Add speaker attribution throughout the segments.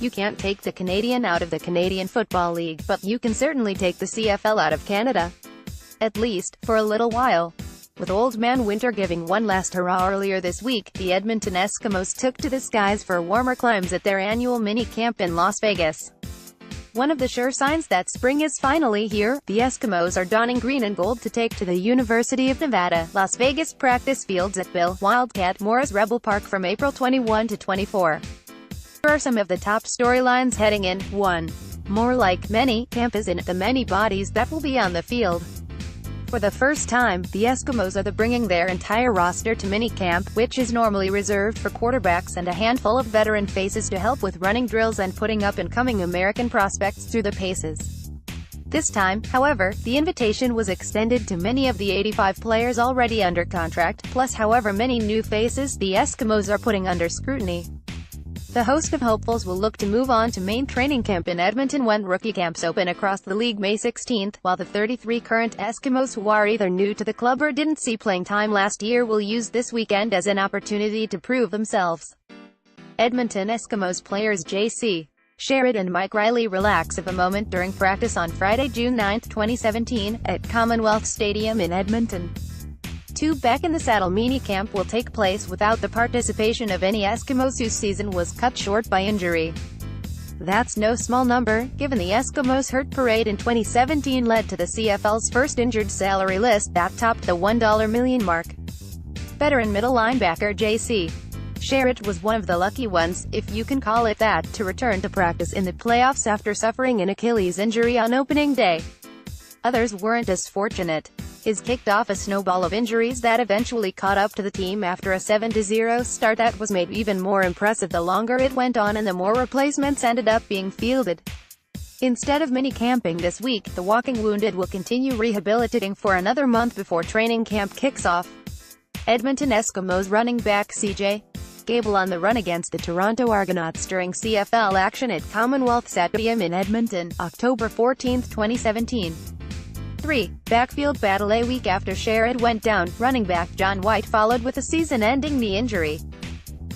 Speaker 1: You can't take the Canadian out of the Canadian Football League, but you can certainly take the CFL out of Canada. At least, for a little while. With Old Man Winter giving one last hurrah earlier this week, the Edmonton Eskimos took to the skies for warmer climes at their annual mini-camp in Las Vegas. One of the sure signs that spring is finally here, the Eskimos are donning green and gold to take to the University of Nevada, Las Vegas practice fields at Bill Wildcat Morris Rebel Park from April 21 to 24. Here are some of the top storylines heading in. 1. More like many, camp is in the many bodies that will be on the field. For the first time, the Eskimos are bringing their entire roster to minicamp, which is normally reserved for quarterbacks and a handful of veteran faces to help with running drills and putting up incoming American prospects through the paces. This time, however, the invitation was extended to many of the 85 players already under contract, plus however many new faces the Eskimos are putting under scrutiny. The host of hopefuls will look to move on to main training camp in Edmonton when rookie camps open across the league May 16, while the 33 current Eskimos who are either new to the club or didn't see playing time last year will use this weekend as an opportunity to prove themselves. Edmonton Eskimos players J.C. Sherritt and Mike Riley relax of a moment during practice on Friday, June 9, 2017, at Commonwealth Stadium in Edmonton. 2. Back in the Saddle minicamp will take place without the participation of any Eskimos whose season was cut short by injury. That's no small number, given the Eskimos' hurt parade in 2017 led to the CFL's first injured salary list that topped the $1 million mark. Veteran middle linebacker J.C. Sherritt was one of the lucky ones, if you can call it that, to return to practice in the playoffs after suffering an Achilles injury on opening day. Others weren't as fortunate. His kicked off a snowball of injuries that eventually caught up to the team after a 7-0 start that was made even more impressive the longer it went on and the more replacements ended up being fielded. Instead of mini-camping this week, the walking wounded will continue rehabilitating for another month before training camp kicks off. Edmonton Eskimos running back C.J. Gable on the run against the Toronto Argonauts during CFL action at Commonwealth Stadium in Edmonton, October 14, 2017. 3. Backfield battle. A week after Sherritt went down, running back John White followed with a season-ending knee injury.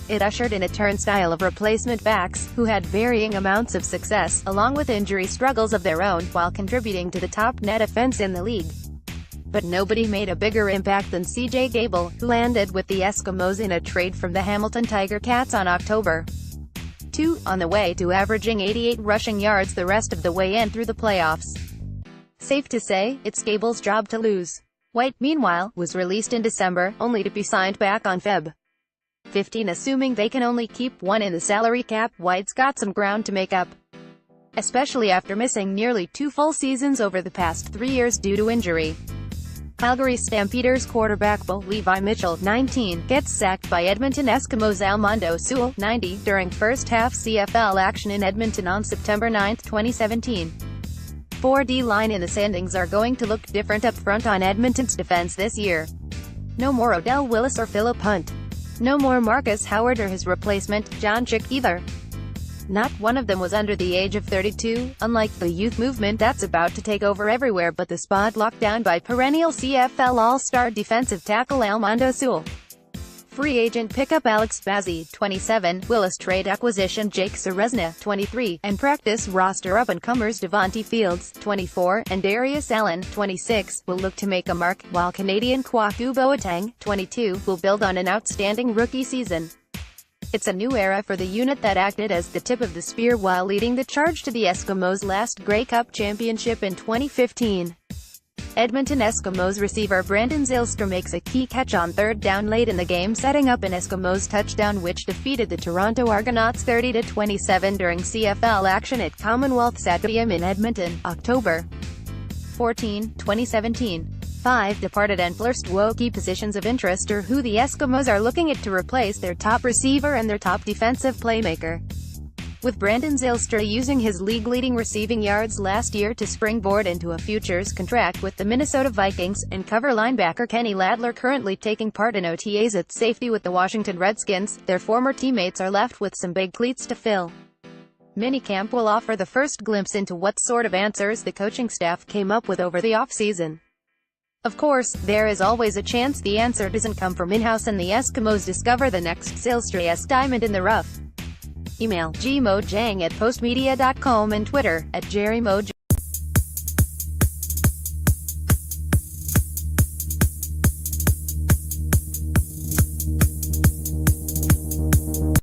Speaker 1: It ushered in a turnstile of replacement backs, who had varying amounts of success, along with injury struggles of their own, while contributing to the top net offense in the league. But nobody made a bigger impact than C.J. Gable, who landed with the Eskimos in a trade from the Hamilton Tiger Cats on October 2, on the way to averaging 88 rushing yards the rest of the way in through the playoffs. Safe to say, it's Gable's job to lose. White, meanwhile, was released in December, only to be signed back on Feb. 15. Assuming they can only keep one in the salary cap, White's got some ground to make up. Especially after missing nearly 2 full seasons over the past 3 years due to injury. Calgary Stampeders quarterback Bo Levi Mitchell, 19, gets sacked by Edmonton Eskimos Almondo Sewell, 90, during first-half CFL action in Edmonton on September 9, 2017. 4. D-line in the standings are going to look different up front on Edmonton's defense this year. No more Odell Willis or Philip Hunt. No more Marcus Howard or his replacement, John Chick, either. Not one of them was under the age of 32, unlike the youth movement that's about to take over everywhere but the spot locked down by perennial CFL All-Star defensive tackle Almondo Sewell. Free agent pickup Alex Bazzi, 27, Willis trade acquisition Jake Serezna, 23, and practice roster up-and-comers Devontae Fields, 24, and Darius Allen, 26, will look to make a mark, while Canadian Kwaku Boateng, 22, will build on an outstanding rookie season. It's a new era for the unit that acted as the tip of the spear while leading the charge to the Eskimos' last Grey Cup championship in 2015. Edmonton Eskimos receiver Brandon Zylstra makes a key catch on third down late in the game, setting up an Eskimos touchdown which defeated the Toronto Argonauts 30-27 during CFL action at Commonwealth Stadium in Edmonton, October 14, 2017. 5. Departed and first key positions of interest are who the Eskimos are looking at to replace their top receiver and their top defensive playmaker. With Brandon Zylstra using his league-leading receiving yards last year to springboard into a futures contract with the Minnesota Vikings, and cover linebacker Kenny Ladler currently taking part in OTAs at safety with the Washington Redskins, their former teammates are left with some big cleats to fill. Minicamp will offer the first glimpse into what sort of answers the coaching staff came up with over the offseason. Of course, there is always a chance the answer doesn't come from in-house and the Eskimos discover the next Zylstra-esque diamond in the rough. Email gmojang@postmedia.com and Twitter @jerrymoj.